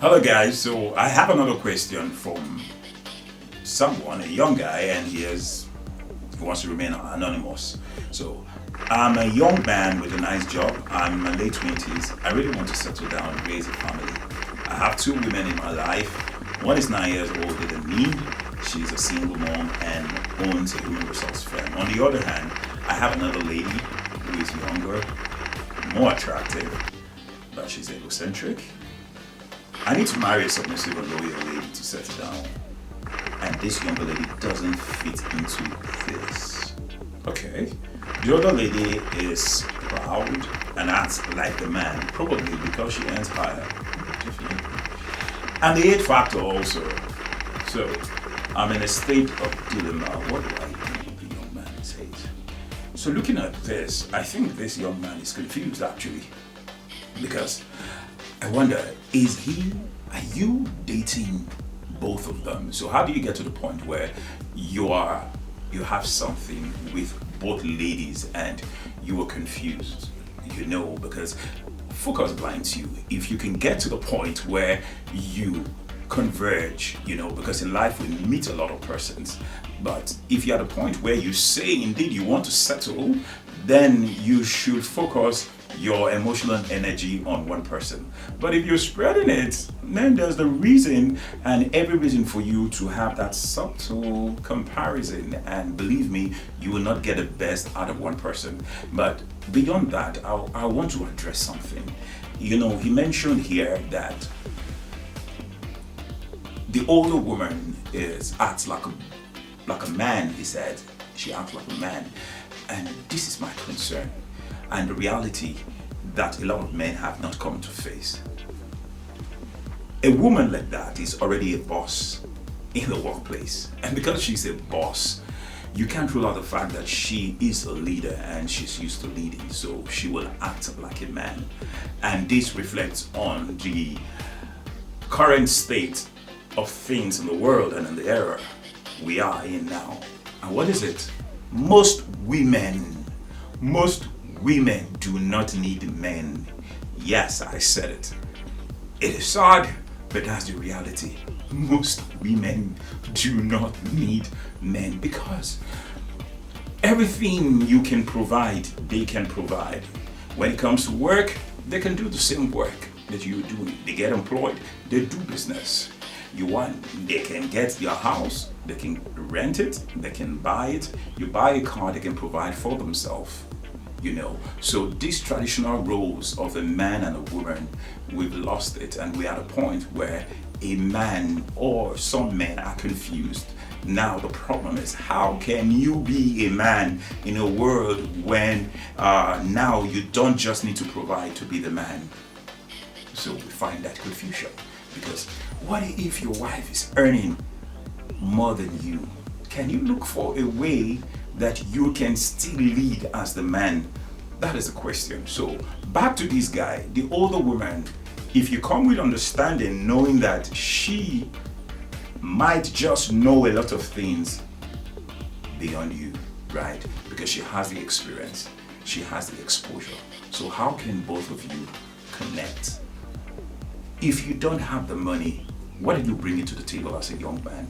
Hello guys, so I have another question from someone, a young guy, and he wants to remain anonymous. So I'm a young man with a nice job. I'm in my late 20s. I really want to settle down and raise a family. I have two women in my life. One is 9 years older than me. She's a single mom and owns a human resource firm. On the other hand, I have another lady who is younger, more attractive, but she's egocentric. I need to marry a submissive and loyal lady to settle down. And this younger lady doesn't fit into this. Okay. The other lady is proud and acts like the man, probably because she earns higher. And the age factor also. So I'm in a state of dilemma. What do I do? The young man says. So looking at this, I think this young man is confused actually. Because I wonder, are you dating both of them? So how do you get to the point where you have something with both ladies and you are confused? Because focus blinds you. If you can get to the point where you converge, because in life we meet a lot of persons, but if you're at a point where you say indeed you want to settle, then you should focus your emotional energy on one person. But if you're spreading it, then there's the reason and every reason for you to have that subtle comparison, and believe me, you will not get the best out of one person. But beyond that, I want to address something. He mentioned here that the older woman acts like a man. He said she acts like a man, and this is my concern and the reality that a lot of men have not come to face. A woman like that is already a boss in the workplace, and because she's a boss, you can't rule out the fact that she is a leader and she's used to leading, so she will act like a man. And this reflects on the current state of things in the world and in the era we are in now. And what is it? Most women do not need men. Yes, I said it. It is sad, but that's the reality. Most women do not need men because everything you can provide, they can provide. When it comes to work, they can do the same work that you're doing. They get employed, they do business. They can get your house, they can rent it, they can buy it. You buy a car, they can provide for themselves. So these traditional roles of a man and a woman, we've lost it, and we're at a point where a man or some men are confused. Now the problem is, how can you be a man in a world when now you don't just need to provide to be the man? So we find that confusion, because what if your wife is earning more than you? Can you look for a way that you can still lead as the man? That is the question. So back to this guy, the older woman, if you come with understanding, knowing that she might just know a lot of things beyond you, right? Because she has the experience, she has the exposure. So how can both of you connect? If you don't have the money, what are you bringing to the table as a young man?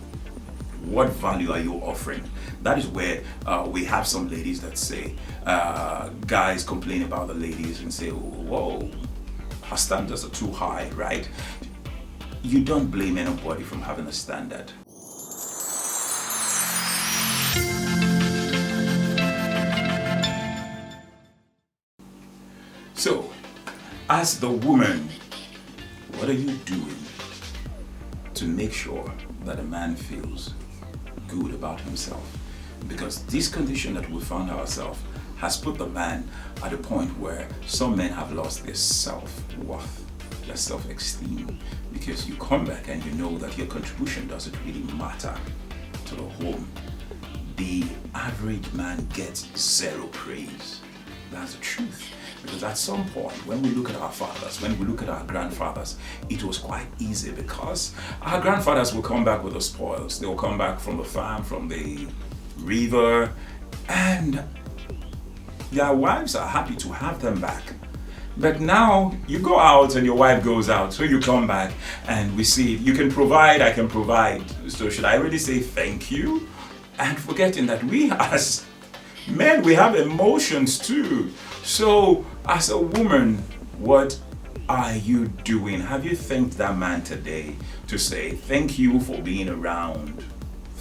What value are you offering? That is where we have some ladies that say, guys complain about the ladies and say, whoa, her standards are too high, right? You don't blame anybody from having a standard. So, as the woman, what are you doing to make sure that a man feels good about himself? Because this condition that we found ourselves has put the man at a point where some men have lost their self-worth, their self-esteem, because you come back and you know that your contribution doesn't really matter to the home. The average man gets zero praise. That's the truth. Because at some point, when we look at our fathers, when we look at our grandfathers, it was quite easy because our grandfathers will come back with the spoils. They will come back from the farm, from the river, and their wives are happy to have them back. But now you go out and your wife goes out, so you come back and we see you can provide, I can provide. So should I really say thank you? And forgetting that we as men, we have emotions too. So as a woman, what are you doing? Have you thanked that man today to say thank you for being around?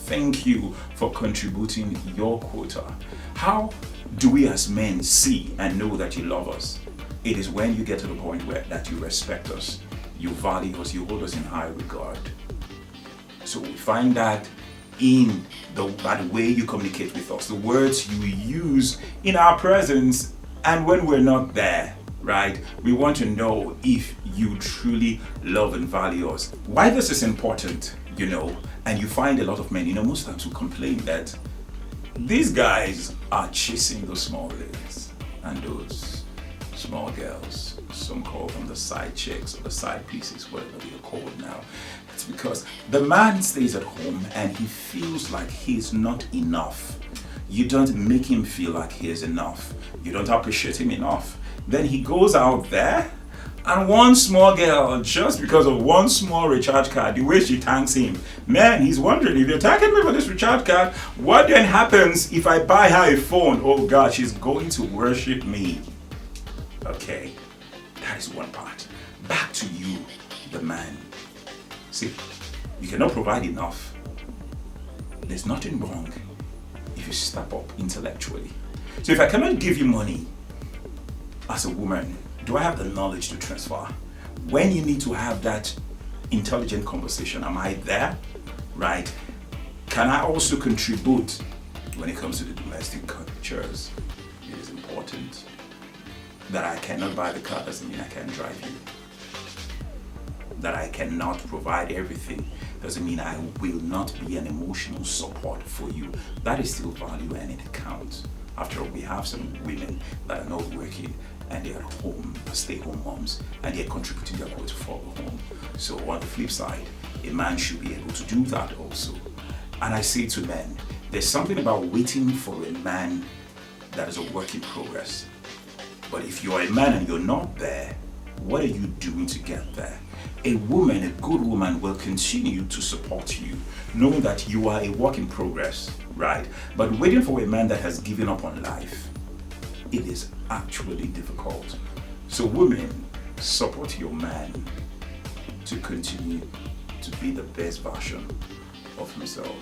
Thank you for contributing your quota. How do we as men see and know that you love us? It is when you get to the point where that you respect us, you value us, you hold us in high regard. So we find that in by the way you communicate with us, the words you use in our presence and when we're not there, right? We want to know if you truly love and value us. Why this is important, and you find a lot of men, most times who complain that these guys are chasing those small ladies and those small girls. Some call them the side chicks or the side pieces, whatever they are called now. It's because the man stays at home and he feels like he's not enough. You don't make him feel like he is enough. You don't appreciate him enough. Then he goes out there and one small girl, just because of one small recharge card, the way she thanks him, man, he's wondering, if you're thanking me for this recharge card, what then happens if I buy her a phone? Oh God, she's going to worship me. Okay, that is one part. Back to you, the man. See, you cannot provide enough. There's nothing wrong if you step up intellectually. So if I cannot give you money as a woman, do I have the knowledge to transfer? When you need to have that intelligent conversation, am I there? Right? Can I also contribute when it comes to the domestic chores? It is important. That I cannot buy the car doesn't mean I can't drive you. That I cannot provide everything doesn't mean I will not be an emotional support for you. That is still value and it counts. After all, we have some women that are not working and they're at home, stay-home moms, and they're contributing their quota for the home. So on the flip side, a man should be able to do that also. And I say to men, there's something about waiting for a man that is a work in progress. But if you're a man and you're not there, what are you doing to get there? A woman, a good woman, will continue to support you, knowing that you are a work in progress, right? But waiting for a man that has given up on life, it is actually difficult. So women, support your man to continue to be the best version of himself.